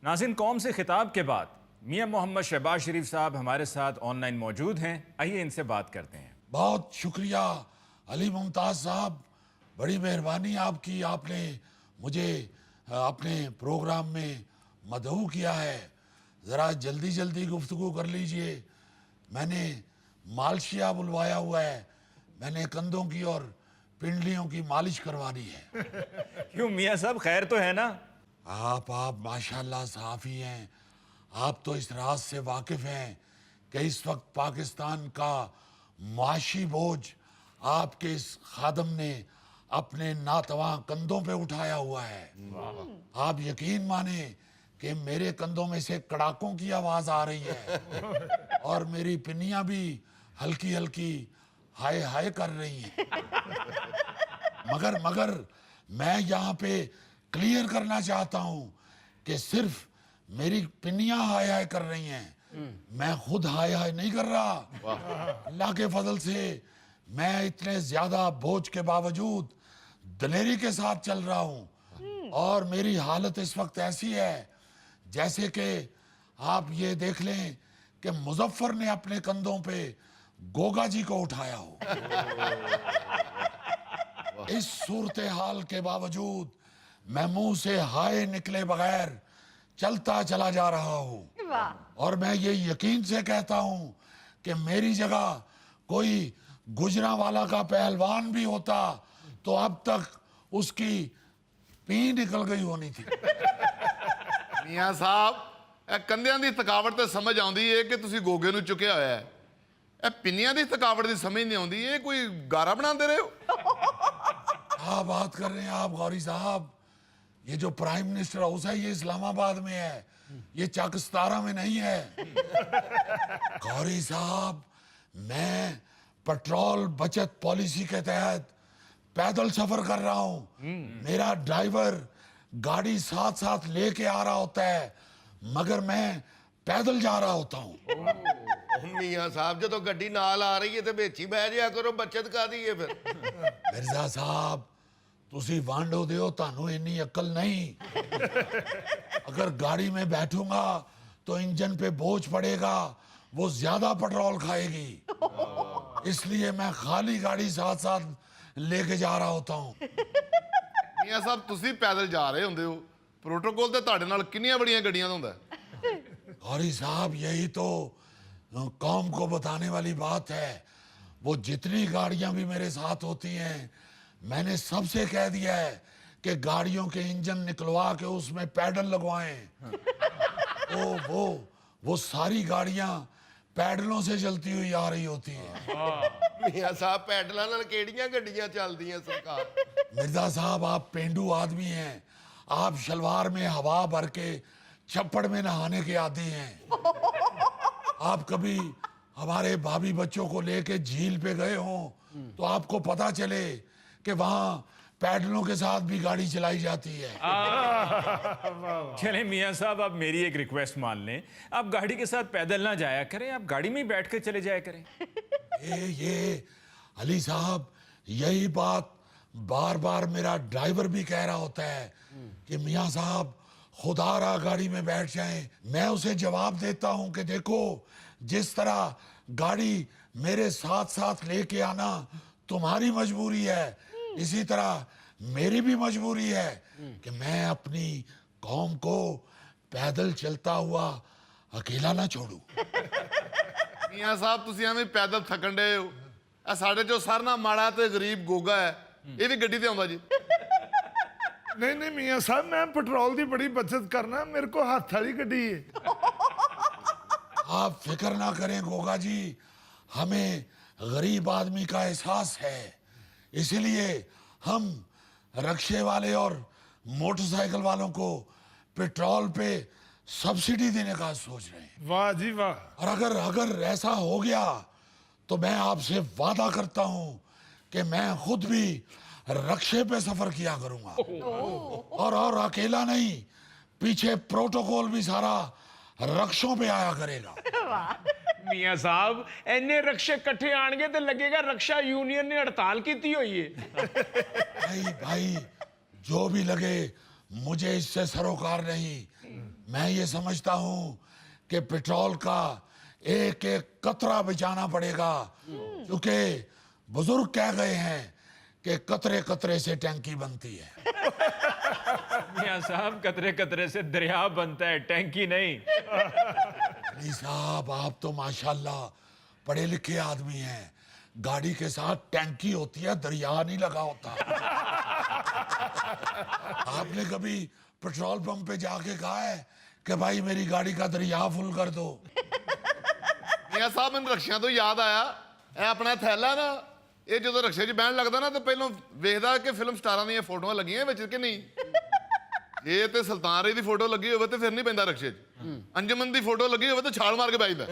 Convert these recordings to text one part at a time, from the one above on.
नाज़रीन, कौम से खिताब के बाद मियां मोहम्मद शहबाज शरीफ साहब हमारे साथ ऑनलाइन मौजूद हैं। आइए इनसे बात करते हैं। बहुत शुक्रिया अली मुमताज़ साहब, बड़ी मेहरबानी आपकी, आपने मुझे अपने प्रोग्राम में मदऊ किया है। ज़रा जल्दी जल्दी गुफ्तगू कर लीजिए। मैंने मालशिया बुलवाया हुआ है, मैंने कंधों की और पिंडलियों की मालिश करवानी है। क्यों मियां साहब, खैर तो है ना? आप माशाल्लाह सहाफ़ी हैं। आप तो इस राज से वाकिफ़ हैं कि इस वक्त पाकिस्तान का माशी बोझ आपके इस खादम ने अपने नातवा कंधों पे उठाया हुआ है। आप यकीन माने कि मेरे कंधों में से कड़ाकों की आवाज़ आ रही है और मेरी पिन्नियाँ भी हल्की हल्की हाय हाय कर रही हैं। मगर मैं यहाँ पे क्लियर करना चाहता हूँ कि सिर्फ मेरी पिन्नियाँ हाय हाय कर रही हैं, मैं खुद हाय हाय नहीं कर रहा। अल्लाह के फजल से मैं इतने ज्यादा बोझ के बावजूद दलेरी के साथ चल रहा हूँ और मेरी हालत इस वक्त ऐसी है जैसे कि आप ये देख लें कि मुजफ्फर ने अपने कंधों पे गोगा जी को उठाया हो। इस सूरत हाल के बावजूद मैं मुंह से हाय निकले बगैर चलता चला जा रहा हूँ और मैं ये यकीन से कहता हूँ कि मेरी जगह कोई गुजरांवाला का पहलवान भी होता तो अब तक उसकी पी निकल गई होनी थी। मियाँ साहब, ਇਹ ਕੰਧਿਆਂ ਦੀ ਥਕਾਵਟ ਤੇ ਸਮਝ ਆਉਂਦੀ ਏ ਕਿ ਤੁਸੀਂ ਗੋਗੇ ਨੂੰ ਚੁੱਕਿਆ ਹੋਇਆ ਹੈ। ਇਹ ਪਿੰਨੀਆਂ ਦੀ ਥਕਾਵਟ ਦੀ ਸਮਝ ਨਹੀਂ ਆਉਂਦੀ, ਇਹ ਕੋਈ ਗਾਰਾ ਬਣਾਉਂਦੇ ਰਹੇ ਹੋ? क्या बात कर रहे हैं आप गौरी साहब? ये जो प्राइम मिनिस्टर हाउस है ये इस्लामाबाद में है, ये चक-17 में नहीं है। गौरी साहब, मैं पेट्रोल बचत पॉलिसी के तहत पैदल सफर कर रहा हूँ। मेरा ड्राइवर गाड़ी साथ साथ लेके आ रहा होता है मगर मैं पैदल जा रहा होता हूँ। ਮੀਆਂ ਸਾਹਿਬ ਜਦੋਂ ਗੱਡੀ ਨਾਲ ਆ ਰਹੀ ਹੈ ਤੇ ਵਿੱਚ ਹੀ ਬਹਿ ਜਾਇਆ ਕਰੋ, ਬੱਚਤ ਕਾਦੀ ਹੈ ਫਿਰ। मिर्जा साहब, तुसी वांडो दियो, तानू इन्नी अक्ल नहीं। अगर गाड़ी में बैठूंगा तो इंजन पे बोझ पड़ेगा, वो ज्यादा पेट्रोल खाएगी, इसलिए मैं खाली गाड़ी साथ साथ लेके जा रहा होता हूँ। ਮੀਆਂ ਸਾਹਿਬ, ਤੁਸੀਂ ਪੈਦਲ ਜਾ ਰਹੇ ਹੁੰਦੇ ਹੋ, ਪ੍ਰੋਟੋਕੋਲ ਤੇ ਤੁਹਾਡੇ ਨਾਲ ਕਿੰਨੀਆਂ ਬੜੀਆਂ ਗੱਡੀਆਂ ਦਾ ਹੁੰਦਾ ਹੈ? गौरी साहब, यही तो कौम को बताने वाली बात है। वो जितनी गाड़ियां भी मेरे साथ होती हैं, मैंने सबसे कह दिया है कि गाड़ियों के इंजन निकलवा के उसमें पैडल लगवाएं। वो सारी गाड़ियां पैडलों से चलती हुई आ रही होती हैं। ਮੀਆਂ ਸਾਹਿਬ, ਪੈਡਲਾਂ ਨਾਲ ਕਿਹੜੀਆਂ ਗੱਡੀਆਂ ਚੱਲਦੀਆਂ ਸਰਕਾਰ? मिर्जा साहब, आप पेंडू आदमी हैं, आप शलवार में हवा भर के छप्पड़ में नहाने के आदी हैं। आप कभी हमारे भाभी बच्चों को लेके झील पे गए हों तो आपको पता चले कि वहां पैडलों के साथ भी गाड़ी चलाई जाती है। चलें मियां साहब, आप मेरी एक रिक्वेस्ट मान लें, आप गाड़ी के साथ पैदल ना जाया करें, आप गाड़ी में ही बैठ कर चले जाया करें। ये अली साहब, यही बात बार बार मेरा ड्राइवर भी कह रहा होता है कि मियां साहब खुदा रहा गाड़ी में बैठ जाएं। मैं उसे जवाब देता हूं कि देखो, जिस तरह गाड़ी मेरे साथ साथ लेके आना तुम्हारी मजबूरी है, इसी तरह मेरी भी मजबूरी है कि मैं अपनी कौम को पैदल चलता हुआ अकेला ना छोड़ूं। ਮੀਆਂ ਸਾਹਿਬ, ਤੁਸੀਂ ਐਵੇਂ ਪੈਦਲ ਥਕਣ ਡਏ ਹੋ। ਇਹ ਸਾਡੇ ਚੋਂ ਸਾਰਿਆਂ ਨਾਲੋਂ ਮਾੜਾ ਤੇ ਗਰੀਬ ਗੋਗਾ ਹੈ, ਇਹ ਵੀ ਗੱਡੀ ਤੇ ਆਉਂਦਾ ਜੀ। नहीं नहीं मियाँ साहब, मैं पेट्रोल की बड़ी बचत करना, मेरे को हाथ वाली गड्डी है। आप फिक्र ना करें गोगा जी, हमें गरीब आदमी का एहसास है, इसीलिए हम रक्शे वाले और मोटरसाइकिल वालों को पेट्रोल पे सब्सिडी देने का सोच रहे हैं। वाह जी वाह। और अगर ऐसा हो गया तो मैं आपसे वादा करता हूं कि मैं खुद भी रक्शे पे सफर किया करूंगा और अकेला नहीं, पीछे प्रोटोकॉल भी सारा रक्षों पे आया करेगा। मियाँ साहब, इन्ने रक्षे इकट्ठे आएंगे तो लगेगा रक्षा यूनियन ने हड़ताल की हुई है। भाई जो भी लगे, मुझे इससे सरोकार नहीं। मैं ये समझता हूं कि पेट्रोल का एक एक कतरा बचाना पड़ेगा, क्योंकि बुजुर्ग कह गए हैं कि कतरे कतरे से टैंकी बनती है। मियाँ साहब, कतरे कतरे से दरिया बनता है, टैंकी नहीं। अली साहब, आप तो माशाल्लाह पढ़े लिखे आदमी हैं। गाड़ी के साथ टैंकी होती है, दरिया नहीं लगा होता। आपने कभी पेट्रोल पंप पे जाके कहा है कि भाई मेरी गाड़ी का दरिया फुल कर दो? ਮੀਆਂ ਸਾਹਿਬ ਮੈਨੂੰ ਰਕਸ਼ਿਆਂ ਤੋਂ ਯਾਦ ਆਇਆ, ਇਹ ਆਪਣਾ ਥੈਲਾ ਨਾ, ਇਹ ਜਦੋਂ ਰਕਸ਼ੇ 'ਚ ਬਹਿਣ ਲੱਗਦਾ ਨਾ ਤਾਂ ਪਹਿਲਾਂ ਵੇਖਦਾ ਕਿ ਫਿਲਮ ਸਟਾਰਾਂ ਦੀਆਂ ਫੋਟੋਆਂ ਲੱਗੀਆਂ ਵਿੱਚ ਕਿ ਨਹੀਂ। ਇਹ ਤੇ ਸੁਲਤਾਨ ਰੇ ਦੀ ਫੋਟੋ ਲੱਗੀ ਹੋਵੇ ਤੇ ਫਿਰ ਨਹੀਂ ਪੈਂਦਾ ਰਕਸ਼ੇ 'ਚ। ਅੰਜਮਨ ਦੀ ਫੋਟੋ ਲੱਗੀ ਹੋਵੇ ਤਾਂ ਛਾਲ ਮਾਰ ਕੇ ਬਹਿ ਜਾਂਦਾ।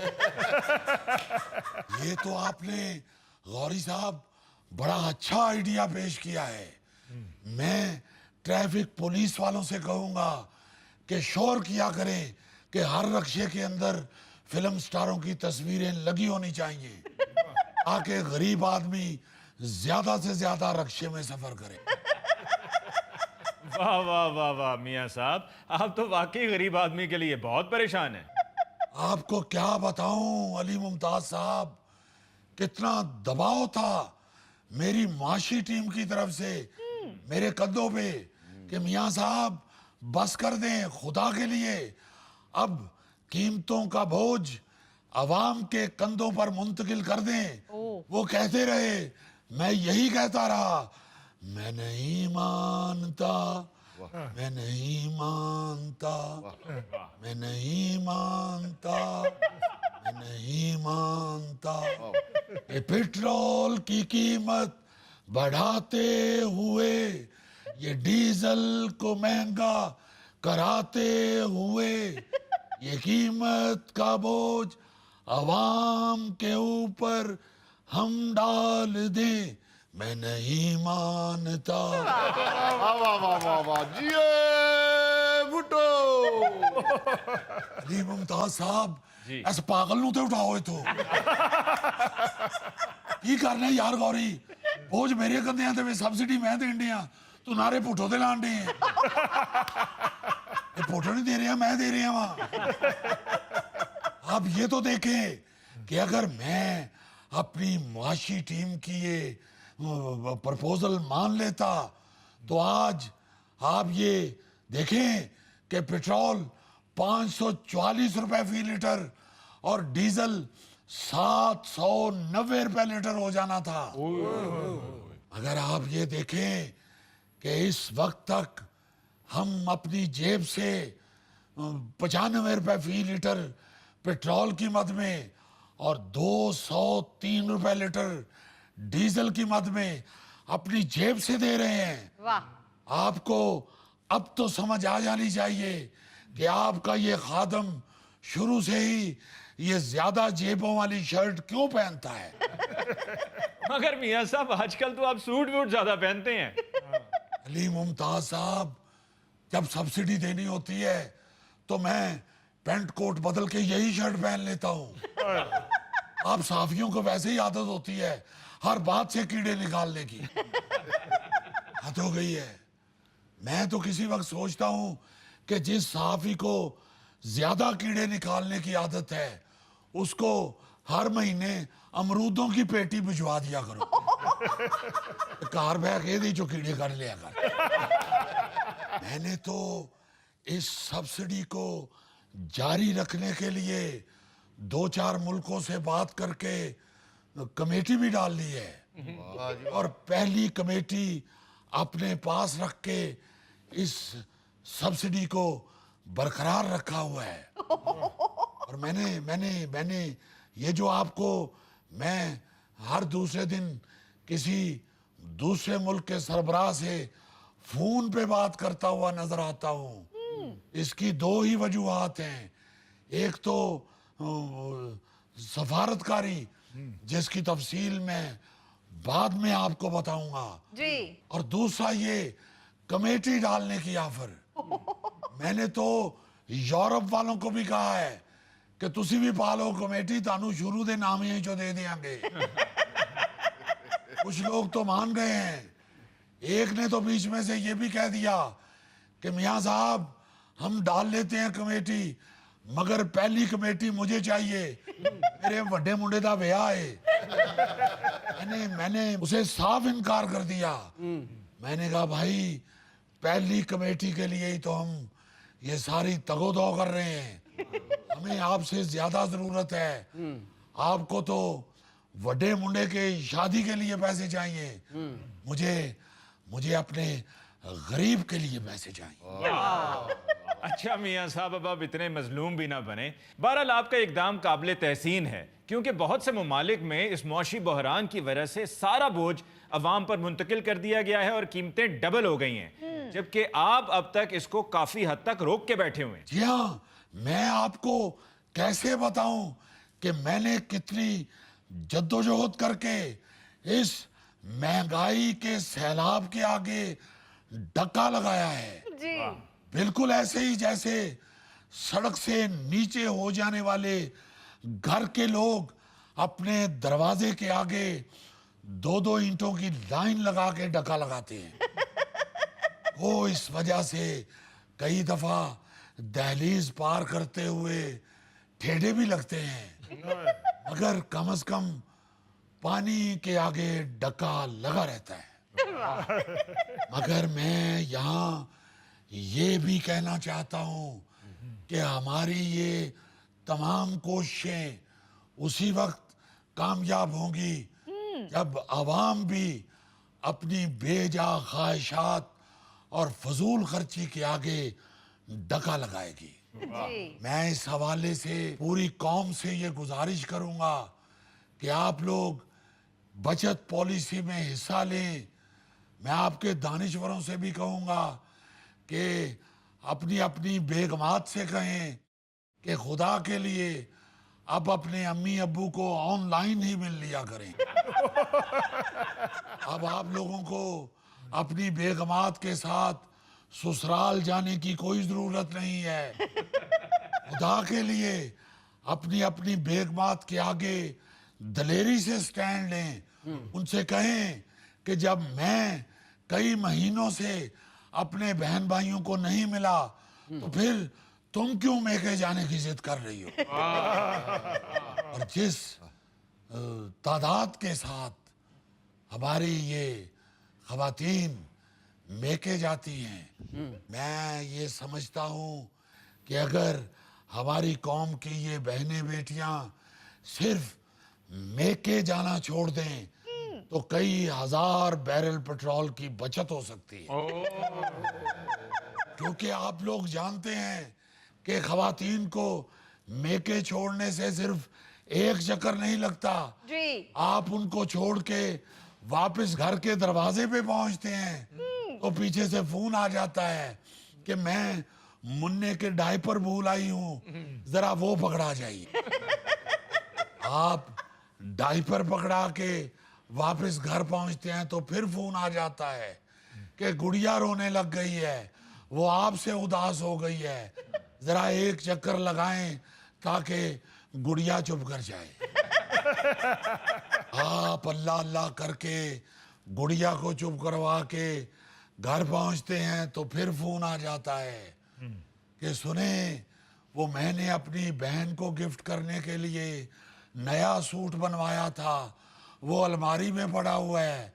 ये तो आपने गौरी साहब बड़ा अच्छा आइडिया पेश किया है। मैं ट्रैफिक पुलिस वालों से कहूंगा कि शोर किया करें कि हर रक्शे के अंदर फिल्म स्टारों की तस्वीरें लगी होनी चाहिए, ताकि गरीब आदमी ज्यादा से ज्यादा रक्शे में सफर करे। वाह वाह वाह वाह मियाँ साहब, आप तो वाकई गरीब आदमी के लिए बहुत परेशान हैं। आपको क्या बताऊं अली मुमताज साहब, कितना दबाव था मेरी माशी टीम की तरफ से मेरे कंधों पे कि मियाँ साहब बस कर दें, खुदा के लिए अब कीमतों का बोझ अवाम के कंधों पर मुंतकिल कर दें। वो कहते रहे, मैं यही कहता रहा, मैं नहीं मानता, मैं नहीं मानता, मैं नहीं मानता, मैं नहीं मानता कि पेट्रोल की कीमत बढ़ाते हुए, ये डीजल को महंगा कराते हुए, ये कीमत का बोझ अवाम के ऊपर हम डाल दें, मैं नहीं मानता। ਵਾਹ ਵਾਹ ਵਾਹ ਵਾਹ ਵਾਹ ਜੀਏ ਭੁੱਟੋ। अली मुमताज साहब, जी। इस पागल नूं ते उठाओ इथों। की करना यार गौरी, बोझ मेरे कंधे ते वे सब्सिडी मैं देन दिया, तू नारे पुठो ते लाण दे। ये पुठो नहीं दे रहा, मैं दे रहा वहां। आप ये तो देखें कि अगर मैं अपनी मुआशी टीम की ये प्रपोजल मान लेता तो आज आप ये देखें कि पेट्रोल 544 रुपए फी लीटर और डीजल 790 रुपए लीटर हो जाना था। अगर आप ये देखें कि इस वक्त तक हम अपनी जेब से 95 रुपए फी लीटर पेट्रोल की मद में और 203 रुपए लीटर डीजल की मद में अपनी जेब से दे रहे हैं। वाह। आपको अब तो समझ आ जानी चाहिए कि आपका ये खादम शुरू से ही ये ज्यादा जेबों वाली शर्ट क्यों पहनता है। मगर मियाँ साहब, आजकल तो आप सूट वूट ज्यादा पहनते हैं। अली मुमताज साहब, जब सब्सिडी देनी होती है तो मैं पैंट कोट बदल के यही शर्ट पहन लेता हूं। आप साफियों को वैसे ही आदत होती है हर बात से कीड़े निकालने की। हद हो गई है। मैं तो किसी वक्त सोचता हूं कि जिस साफी को ज्यादा कीड़े निकालने की आदत है उसको हर महीने अमरूदों की पेटी भिजवा दिया करो। कार बैग ये जो कीड़े कर लिया कर। मैंने तो इस सब्सिडी को जारी रखने के लिए 2-4 मुल्कों से बात करके कमेटी भी डाल दी है और पहली कमेटी अपने पास रख के इस सब्सिडी को बरकरार रखा हुआ है। और मैंने ये जो आपको मैं हर दूसरे दिन किसी दूसरे मुल्क के सरबराह से फोन पे बात करता हुआ नजर आता हूं, इसकी 2 ही वजूहात हैं। एक तो सफारतकारी, जिसकी तफसील मैं बाद में आपको बताऊंगा जी। और दूसरा ये कमेटी डालने की ऑफर। मैंने तो यूरोप वालों को भी कहा है कि तुसी भी पालो कमेटी, तानू शुरू दे नाम ही जो दे देंगे। कुछ लोग तो मान गए हैं। एक ने तो बीच में से ये भी कह दिया कि मियाँ साहब हम डाल लेते हैं कमेटी, मगर पहली कमेटी मुझे चाहिए। मेरे बड़े मुंडे दा ब्याह है। मैंने उसे साफ इनकार कर दिया। मैंने कहा भाई पहली कमेटी के लिए ही तो हम ये सारी तगोदो कर रहे हैं, हमें आपसे ज्यादा जरूरत है। आपको तो बड़े मुंडे के शादी के लिए पैसे चाहिए, मुझे अपने गरीब के लिए पैसे चाहिए। अच्छा मियाँ साहब, अब आप इतने मजलूम भी ना बने। बहरहाल आपका इकदाम काबिल तहसीन है, क्योंकि बहुत से ममालिक में इस मौशी बहरान की वजह से सारा बोझ अवाम पर मुंतकिल कर दिया गया है और कीमतें डबल हो गई हैं, जबकि आप अब तक इसको काफी हद तक रोक के बैठे हुए हैं। जी हाँ, मैं आपको कैसे बताऊं कि मैंने कितनी जद्दोजहद करके इस महंगाई के सैलाब के आगे डका लगाया है। जी। बिल्कुल ऐसे ही जैसे सड़क से नीचे हो जाने वाले घर के लोग अपने दरवाजे के आगे 2-2 ईंटों की लाइन लगा के डका लगाते हैं। वो इस वजह से कई दफा दहलीज पार करते हुए ठेडे भी लगते हैं, मगर कम से कम पानी के आगे डका लगा रहता है। मगर मैं यहाँ ये भी कहना चाहता हूँ कि हमारी ये तमाम कोशिशें उसी वक्त कामयाब होंगी जब आवाम भी अपनी बेजा ख्वाहिशात और फजूल खर्ची के आगे डका लगाएगी। जी। मैं इस हवाले से पूरी कौम से ये गुजारिश करूंगा कि आप लोग बचत पॉलिसी में हिस्सा लें। मैं आपके दानिश्वरों से भी कहूंगा कि अपनी अपनी बेगमात से कहें कि खुदा के लिए अब अपने अम्मी अब्बू को ऑनलाइन ही मिल लिया करें। अब आप लोगों को अपनी बेगमात के साथ ससुराल जाने की कोई जरूरत नहीं है। खुदा के लिए अपनी अपनी बेगमात के आगे दलेरी से स्टैंड लें। उनसे कहें कि जब मैं कई महीनों से अपने बहन भाइयों को नहीं मिला तो फिर तुम क्यों मेके जाने की जिद कर रही हो। और जिस तादाद के साथ हमारी ये खवातीन मेके जाती हैं, मैं ये समझता हूँ कि अगर हमारी कौम की ये बहनें बेटियां सिर्फ मेके जाना छोड़ दें तो कई हजार बैरल पेट्रोल की बचत हो सकती है। क्योंकि आप लोग जानते हैं कि खवातीन को मेके छोड़ने से सिर्फ एक चक्कर नहीं लगता, जी। आप उनको छोड़ के वापस घर के दरवाजे पे पहुंचते हैं तो पीछे से फोन आ जाता है कि मैं मुन्ने के डायपर भूल आई हूं, जरा वो पकड़ा जाइए। आप डायपर पकड़ा के वापस घर पहुंचते हैं तो फिर फोन आ जाता है कि गुड़िया रोने लग गई है, वो आपसे उदास हो गई है, जरा एक चक्कर लगाएं ताकि गुड़िया चुप कर जाए। आप अल्लाह अल्लाह करके गुड़िया को चुप करवा के घर पहुंचते हैं तो फिर फोन आ जाता है कि सुने वो मैंने अपनी बहन को गिफ्ट करने के लिए नया सूट बनवाया था, वो अलमारी में पड़ा हुआ है,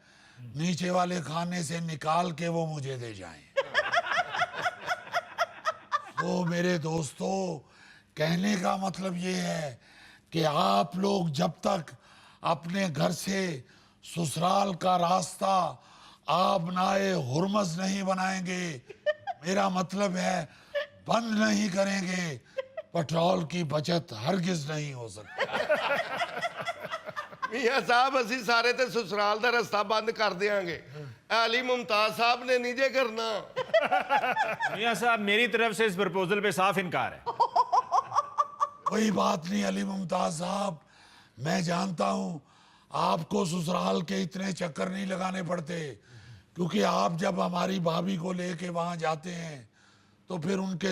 नीचे वाले खाने से निकाल के वो मुझे दे जाएं। तो मेरे दोस्तों, कहने का मतलब ये है कि आप लोग जब तक अपने घर से ससुराल का रास्ता आबनाए हुरमस नहीं बनाएंगे, मेरा मतलब है बंद नहीं करेंगे, पेट्रोल की बचत हरगिज नहीं हो सकती। ਮੀਆਂ ਸਾਹਿਬ ਅਸੀਂ ਸਾਰੇ ਤੇ ਸਸੁਰਾਲ ਦਾ ਰਸਤਾ ਬੰਦ ਕਰ ਦਿਆਂਗੇ। ਅਲੀ ਮੁਮਤਾਜ਼ ਸਾਹਿਬ ਨੇ ਨਹੀਂ ਜੇ ਕਰਨਾ। मियाँ साहब, मेरी तरफ से इस प्रपोजल पे साफ इनकार है। कोई बात नहीं अली मुमताज साहब, मैं जानता हूँ आपको ससुराल के इतने चक्कर नहीं लगाने पड़ते, क्योंकि आप जब हमारी भाभी को लेके वहां जाते हैं तो फिर उनके